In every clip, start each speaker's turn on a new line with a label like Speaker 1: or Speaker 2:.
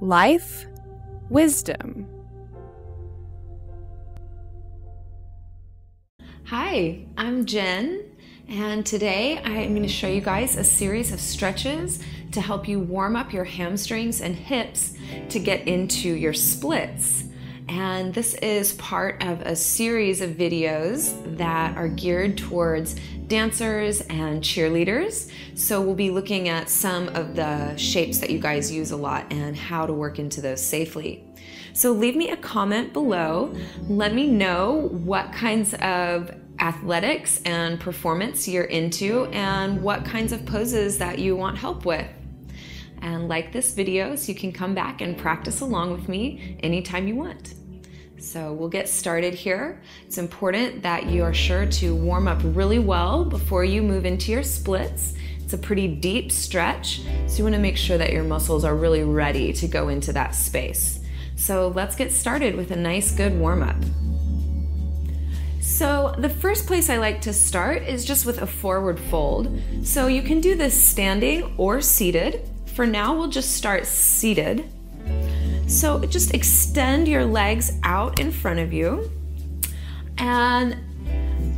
Speaker 1: Life Wisdom.
Speaker 2: Hi, I'm Jen, and today I'm going to show you guys a series of stretches to help you warm up your hamstrings and hips to get into your splits. And this is part of a series of videos that are geared towards dancers and cheerleaders. So we'll be looking at some of the shapes that you guys use a lot and how to work into those safely. So leave me a comment below. Let me know what kinds of athletics and performance you're into and what kinds of poses that you want help with. And like this video so you can come back and practice along with me anytime you want. So we'll get started here. It's important that you are sure to warm up really well before you move into your splits. It's a pretty deep stretch, so you want to make sure that your muscles are really ready to go into that space. So let's get started with a nice good warm-up. So the first place I like to start is just with a forward fold. So you can do this standing or seated. For now, we'll just start seated. So just extend your legs out in front of you and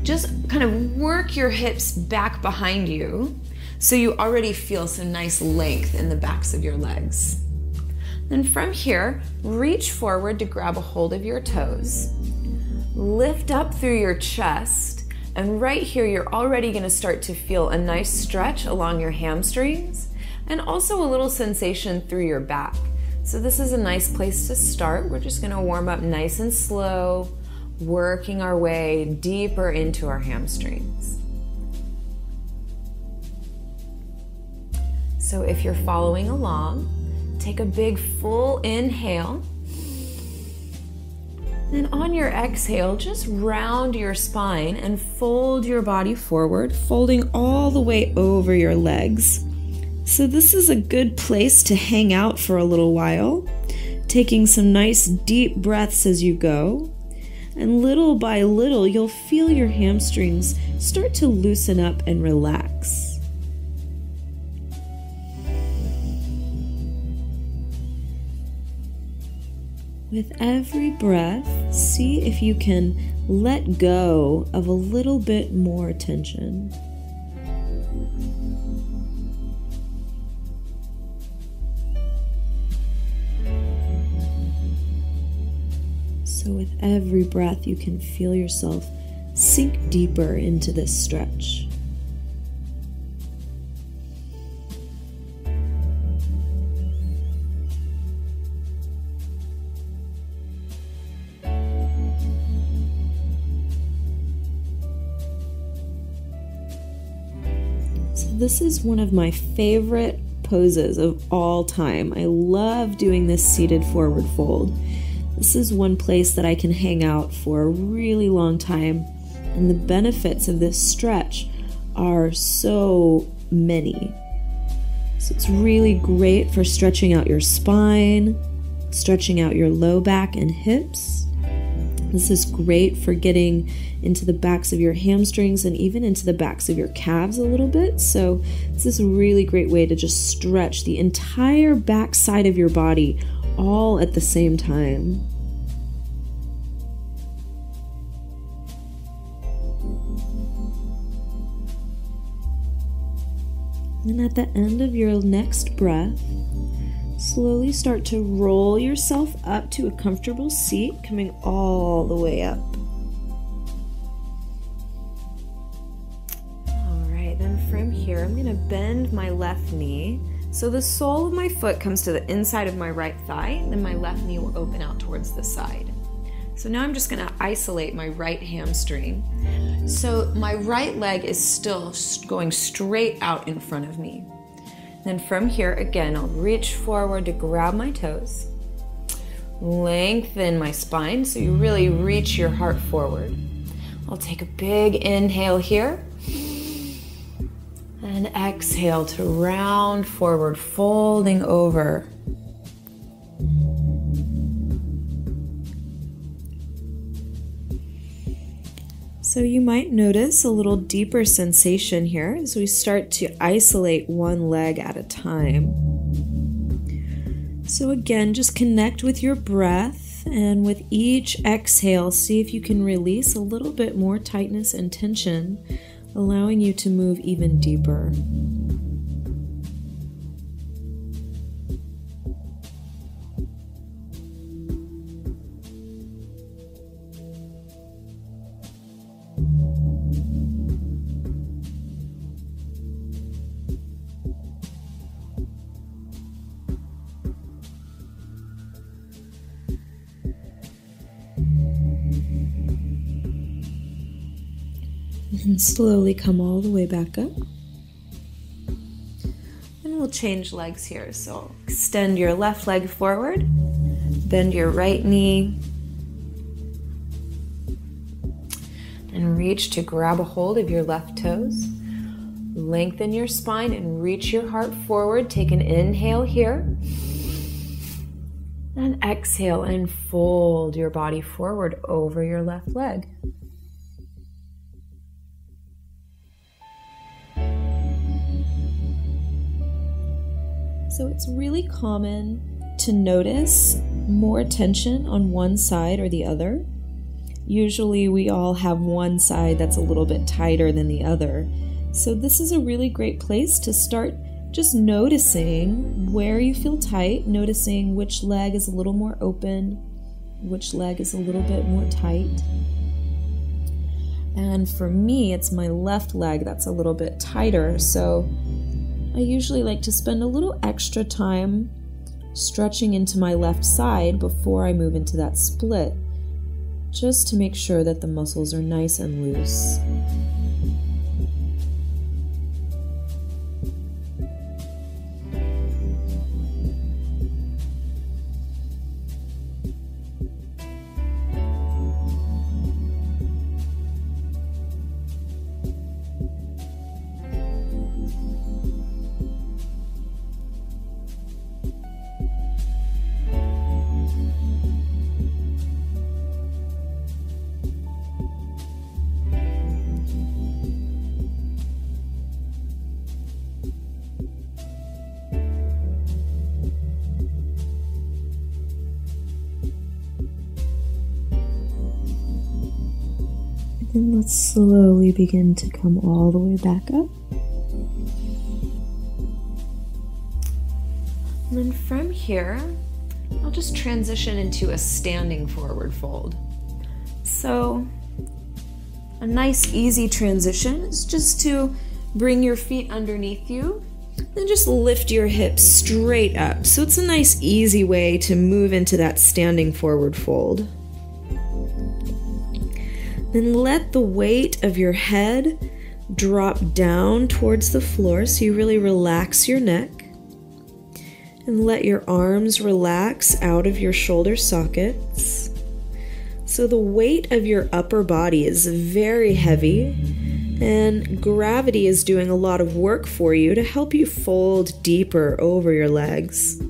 Speaker 2: just kind of work your hips back behind you so you already feel some nice length in the backs of your legs. Then from here, reach forward to grab a hold of your toes. Lift up through your chest, and right here you're already going to start to feel a nice stretch along your hamstrings and also a little sensation through your back. So this is a nice place to start. We're just going to warm up nice and slow, working our way deeper into our hamstrings. So if you're following along, take a big full inhale. And on your exhale, just round your spine and fold your body forward, folding all the way over your legs. So this is a good place to hang out for a little while, taking some nice deep breaths as you go. And little by little, you'll feel your hamstrings start to loosen up and relax. With every breath, see if you can let go of a little bit more tension. So with every breath, you can feel yourself sink deeper into this stretch. So this is one of my favorite poses of all time. I love doing this seated forward fold. This is one place that I can hang out for a really long time, and the benefits of this stretch are so many. So it's really great for stretching out your spine, stretching out your low back and hips. This is great for getting into the backs of your hamstrings and even into the backs of your calves a little bit. So this is a really great way to just stretch the entire back side of your body all at the same time. And at the end of your next breath, slowly start to roll yourself up to a comfortable seat, coming all the way up. All right, then from here, I'm going to bend my left knee. So the sole of my foot comes to the inside of my right thigh, then my left knee will open out towards the side. So now I'm just going to isolate my right hamstring. So my right leg is still going straight out in front of me. Then from here, again, I'll reach forward to grab my toes, lengthen my spine so you really reach your heart forward. I'll take a big inhale here and exhale to round forward, folding over. So you might notice a little deeper sensation here as we start to isolate one leg at a time.
Speaker 3: So again, just connect with your breath, and with each exhale, see if you can release a little bit more tightness and tension, allowing you to move even deeper. And slowly come all the way back up. And we'll change legs here. So extend your left leg forward, bend your right knee, and reach to grab a hold of your left toes. Lengthen your spine and reach your heart forward. Take an inhale here. And exhale and fold your body forward over your left leg. So it's really common to notice more tension on one side or the other. Usually we all have one side that's a little bit tighter than the other. So this is a really great place to start just noticing where you feel tight, noticing which leg is a little more open, which leg is a little bit more tight. And for me, it's my left leg that's a little bit tighter, so I usually like to spend a little extra time stretching into my left side before I move into that split, just to make sure that the muscles are nice and loose. And let's slowly begin to come all the way back up. And then from here, I'll just transition into a standing forward fold. So a nice easy transition is just to bring your feet underneath you and just lift your hips straight up. So it's a nice easy way to move into that standing forward fold. Then let the weight of your head drop down towards the floor so you really relax your neck. And let your arms relax out of your shoulder sockets. So the weight of your upper body is very heavy, and gravity is doing a lot of work for you to help you fold deeper over your legs.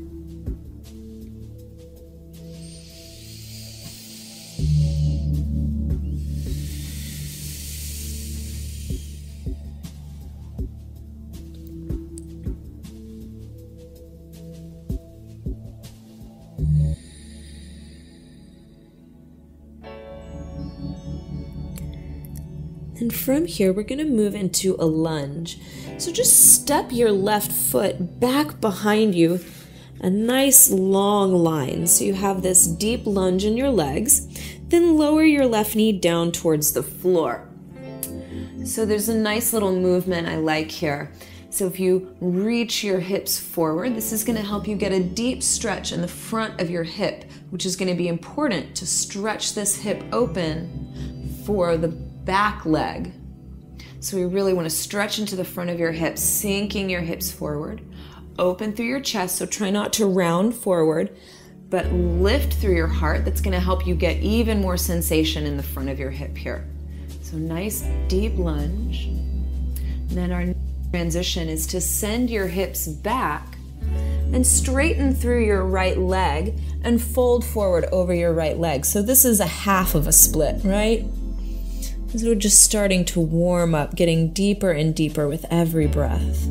Speaker 3: And from here, we're going to move into a lunge. So just step your left foot back behind you, a nice long line. So you have this deep lunge in your legs. Then lower your left knee down towards the floor. So there's a nice little movement I like here. So if you reach your hips forward, this is going to help you get a deep stretch in the front of your hip, which is going to be important to stretch this hip open for the back leg. So we really want to stretch into the front of your hips, sinking your hips forward. Open through your chest, so try not to round forward, but lift through your heart. That's going to help you get even more sensation in the front of your hip here. So nice deep lunge. And then our transition is to send your hips back and straighten through your right leg and fold forward over your right leg. So this is a half of a split, right? So we're just starting to warm up, getting deeper and deeper with every breath.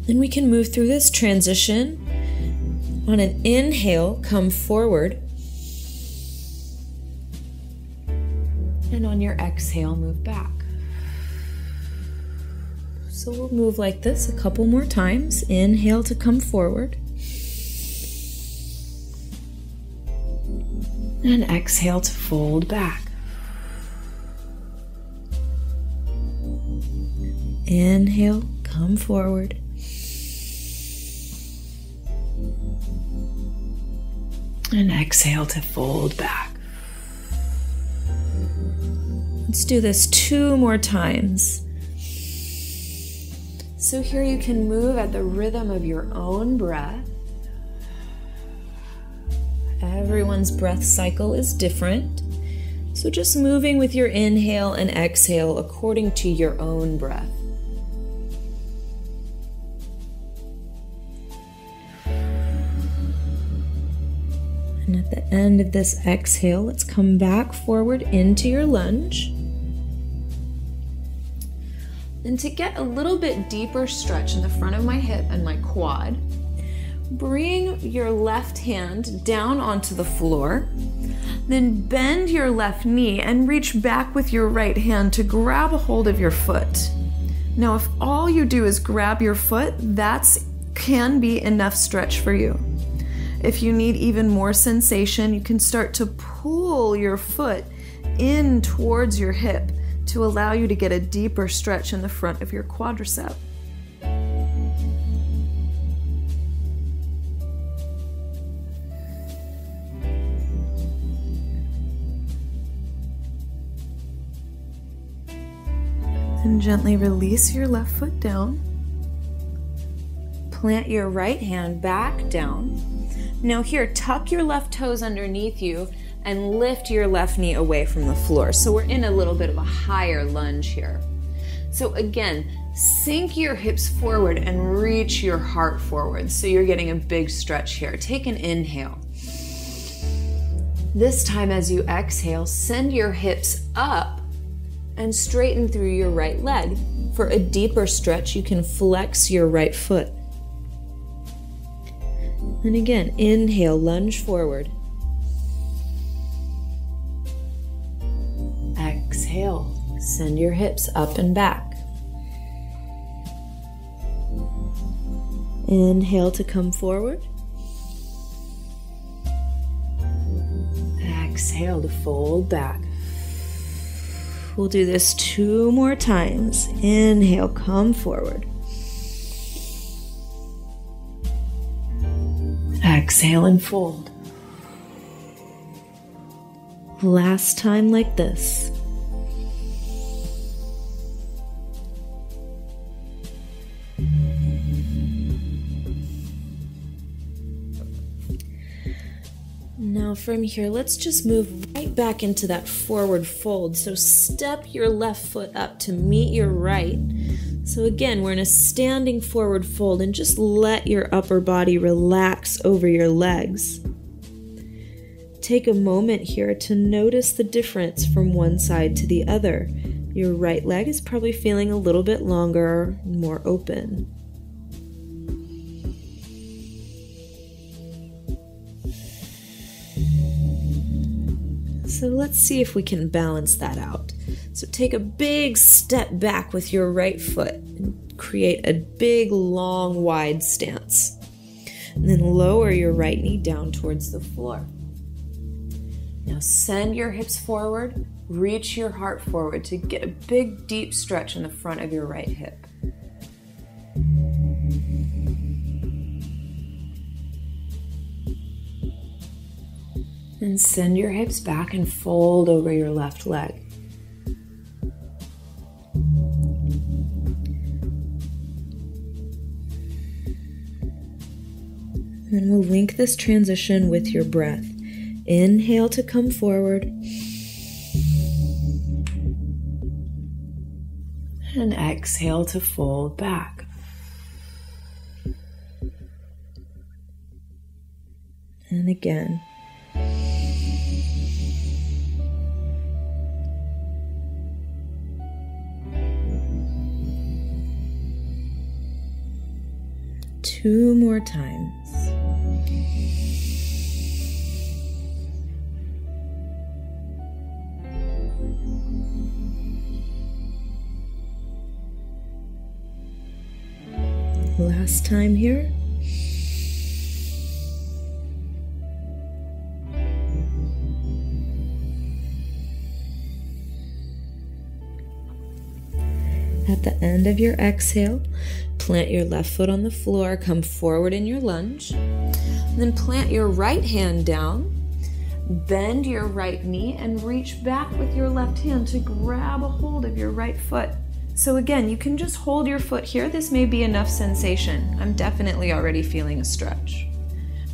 Speaker 3: Then we can move through this transition. On an inhale, come forward. And on your exhale, move back. So we'll move like this a couple more times. Inhale to come forward. And exhale to fold back. Inhale, come forward. And exhale to fold back. Let's do this 2 more times. So here you can move at the rhythm of your own breath. Everyone's breath cycle is different. So just moving with your inhale and exhale according to your own breath. And at the end of this exhale, let's come back forward into your lunge. And to get a little bit deeper stretch in the front of my hip and my quad, bring your left hand down onto the floor, then bend your left knee and reach back with your right hand to grab a hold of your foot. Now, if all you do is grab your foot, that can be enough stretch for you. If you need even more sensation, you can start to pull your foot in towards your hip to allow you to get a deeper stretch in the front of your quadricep. And gently release your left foot down. Plant your right hand back down. Now here, tuck your left toes underneath you and lift your left knee away from the floor. So we're in a little bit of a higher lunge here. So again, sink your hips forward and reach your heart forward. So you're getting a big stretch here. Take an inhale. This time as you exhale, send your hips up and straighten through your right leg. For a deeper stretch, you can flex your right foot. And again, inhale, lunge forward. Exhale, send your hips up and back. Inhale to come forward. Exhale to fold back. We'll do this 2 more times. Inhale, come forward. Exhale and fold. Last time like this. Now from here, let's just move right back into that forward fold. So step your left foot up to meet your right. So again, we're in a standing forward fold, and just let your upper body relax over your legs. Take a moment here to notice the difference from one side to the other. Your right leg is probably feeling a little bit longer, more open. So let's see if we can balance that out. So take a big step back with your right foot and create a big, long, wide stance. And then lower your right knee down towards the floor. Now send your hips forward, reach your heart forward to get a big, deep stretch in the front of your right hip. And send your hips back and fold over your left leg. And we'll link this transition with your breath. Inhale to come forward. And exhale to fold back. And again. 2 more times. Last time here. At the end of your exhale, plant your left foot on the floor, come forward in your lunge, then plant your right hand down, bend your right knee, and reach back with your left hand to grab a hold of your right foot. So again, you can just hold your foot here. This may be enough sensation. I'm definitely already feeling a stretch.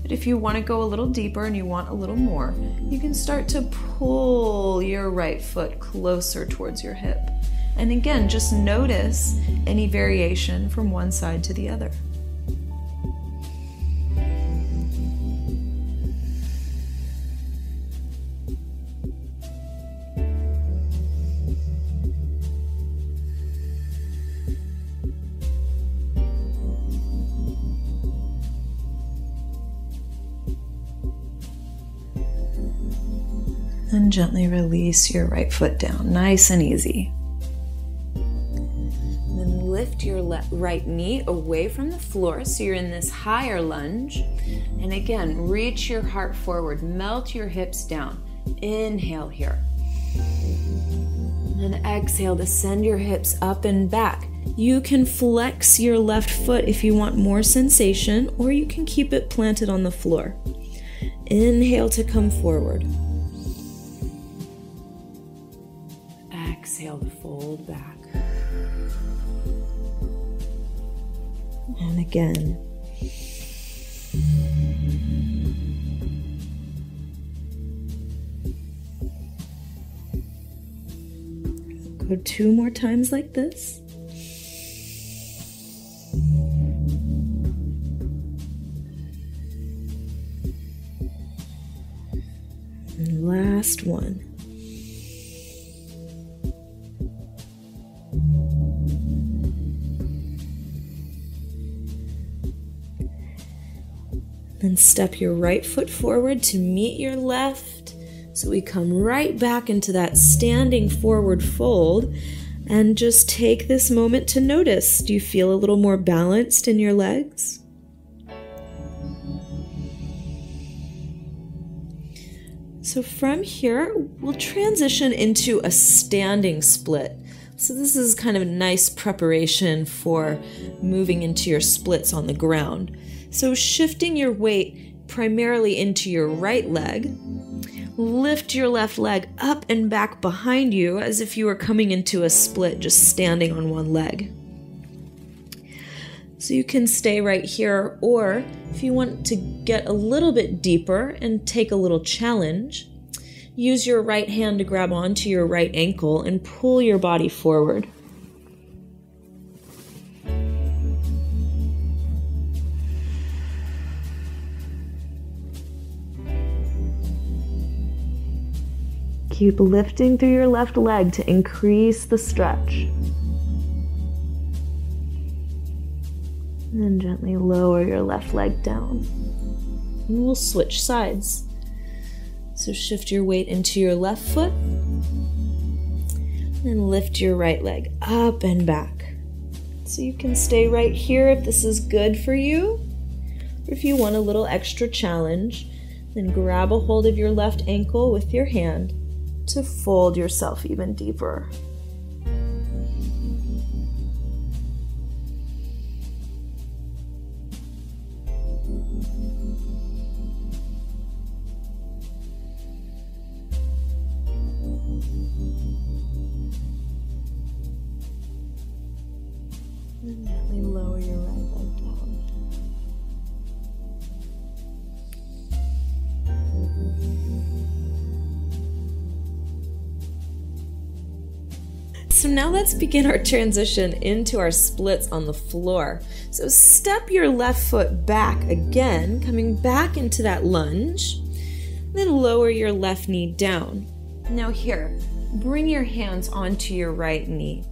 Speaker 3: But if you want to go a little deeper and you want a little more, you can start to pull your right foot closer towards your hip. And again, just notice any variation from one side to the other. And gently release your right foot down, nice and easy. Then lift your right knee away from the floor so you're in this higher lunge. And again, reach your heart forward, melt your hips down. Inhale here. And exhale to send your hips up and back. You can flex your left foot if you want more sensation, or you can keep it planted on the floor. Inhale to come forward. Exhale to fold back. And again. Go 2 more times like this. And last one. Then step your right foot forward to meet your left. So we come right back into that standing forward fold. And just take this moment to notice. Do you feel a little more balanced in your legs? So from here, we'll transition into a standing split. So this is kind of a nice preparation for moving into your splits on the ground. So shifting your weight primarily into your right leg, lift your left leg up and back behind you as if you were coming into a split, just standing on one leg. So you can stay right here, or if you want to get a little bit deeper and take a little challenge, use your right hand to grab onto your right ankle and pull your body forward. Keep lifting through your left leg to increase the stretch. And then gently lower your left leg down. And we'll switch sides. So shift your weight into your left foot. And lift your right leg up and back. So you can stay right here if this is good for you. Or if you want a little extra challenge, then grab a hold of your left ankle with your hand to fold yourself even deeper. And gently lower your right leg down. So now let's begin our transition into our splits on the floor. So step your left foot back again, coming back into that lunge. Then lower your left knee down. Now here, bring your hands onto your right knee.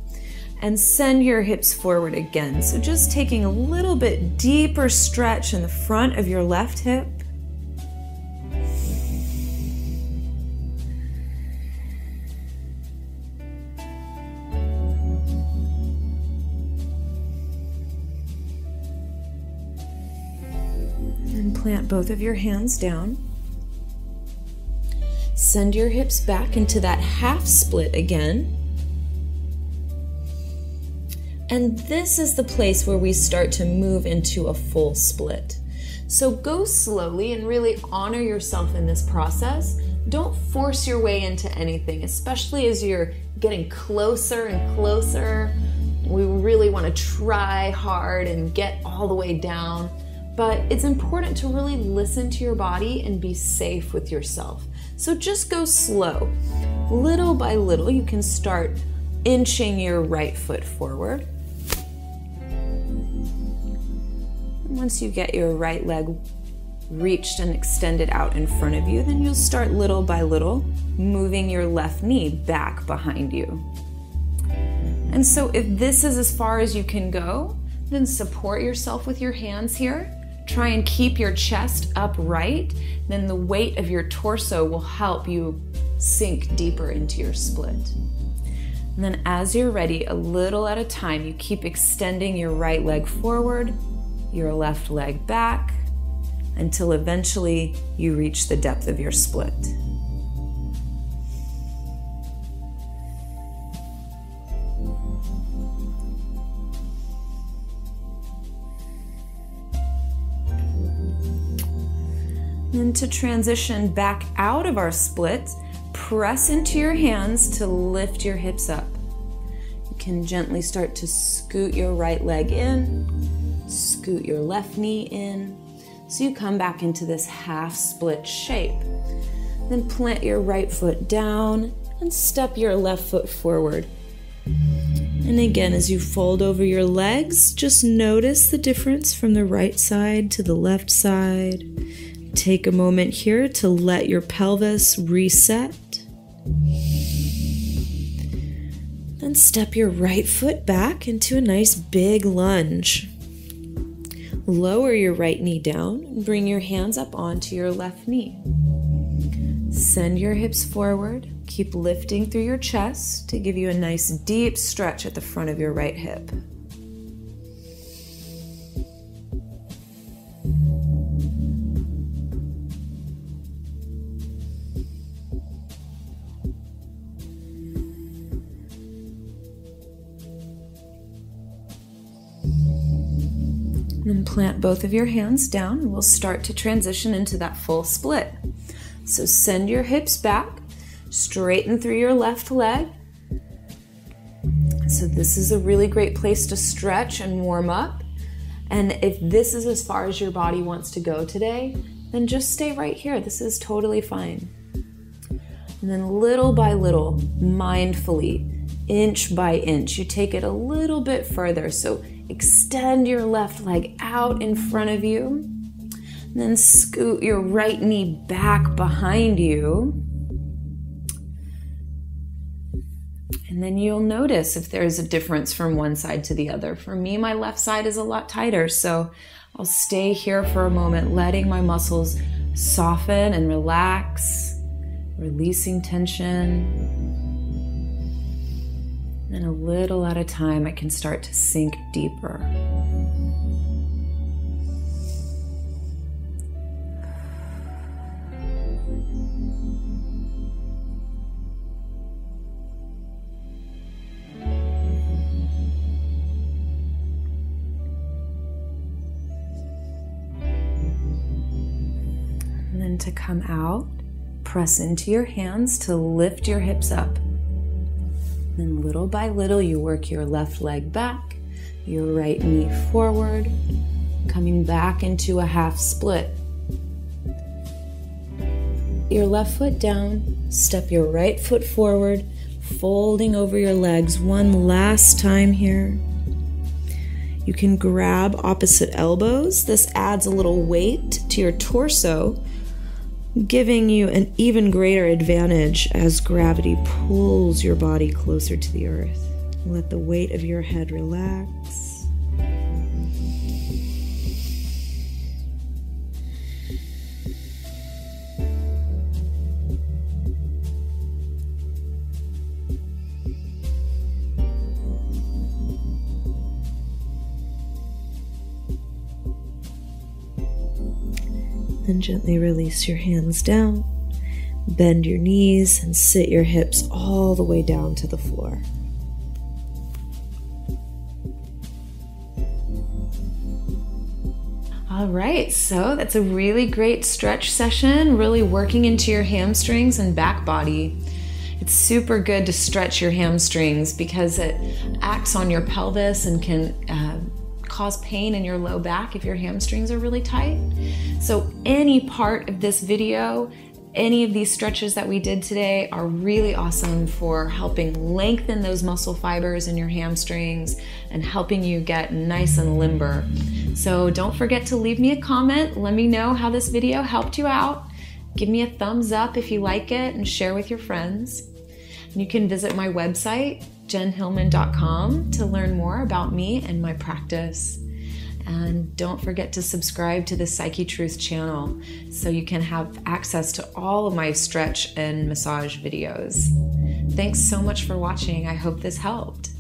Speaker 2: and send your hips forward again. So just taking a little bit deeper stretch in the front of your left hip. And plant both of your hands down. Send your hips back into that half split again. And this is the place where we start to move into a full split. So go slowly and really honor yourself in this process. Don't force your way into anything, especially as you're getting closer and closer. We really want to try hard and get all the way down. But it's important to really listen to your body and be safe with yourself. So just go slow. Little by little, you can start inching your right foot forward. Once you get your right leg reached and extended out in front of you, then you'll start little by little moving your left knee back behind you. And so if this is as far as you can go, then support yourself with your hands here. Try and keep your chest upright. Then the weight of your torso will help you sink deeper into your split. And then as you're ready, a little at a time, you keep extending your right leg forward, your left leg back, until eventually you reach the depth of your split. Then to transition back out of our split, press into your hands to lift your hips up. You can gently start to scoot your right leg in, scoot your left knee in, so you come back into this half split shape. Then plant your right foot down and step your left foot forward. And again, as you fold over your legs, just notice the difference from the right side to the left side. Take a moment here to let your pelvis reset. Then step your right foot back into a nice big lunge. Lower your right knee down and bring your hands up onto your left knee. Send your hips forward. Keep lifting through your chest to give you a nice deep stretch at the front of your right hip. And plant both of your hands down, and we'll start to transition into that full split. So send your hips back, straighten through your left leg. So this is a really great place to stretch and warm up. And if this is as far as your body wants to go today, then just stay right here. This is totally fine. And then little by little, mindfully, inch by inch, you take it a little bit further. So extend your left leg out in front of you. And then scoot your right knee back behind you. And then you'll notice if there's a difference from one side to the other. For me, my left side is a lot tighter, so I'll stay here for a moment, letting my muscles soften and relax, releasing tension. And a little at a time, I can start to sink deeper. And then to come out, press into your hands to lift your hips up. Then little by little, you work your left leg back, your right knee forward, coming back into a half split. Your left foot down, step your right foot forward, folding over your legs one last time here. You can grab opposite elbows. This adds a little weight to your torso, giving you an even greater advantage as gravity pulls your body closer to the earth.
Speaker 3: Let the weight of your head relax. Then gently release your hands down, bend your knees, and sit your hips all the way down to the floor.
Speaker 2: All right, so that's a really great stretch session, really working into your hamstrings and back body. It's super good to stretch your hamstrings because it acts on your pelvis and can cause pain in your low back if your hamstrings are really tight. So any part of this video, any of these stretches that we did today are really awesome for helping lengthen those muscle fibers in your hamstrings and helping you get nice and limber. So don't forget to leave me a comment. Let me know how this video helped you out. Give me a thumbs up if you like it and share with your friends. You can visit my website, jenhillman.com, to learn more about me and my practice. And don't forget to subscribe to the Psyche Truth channel so you can have access to all of my stretch and massage videos. Thanks so much for watching. I hope this helped.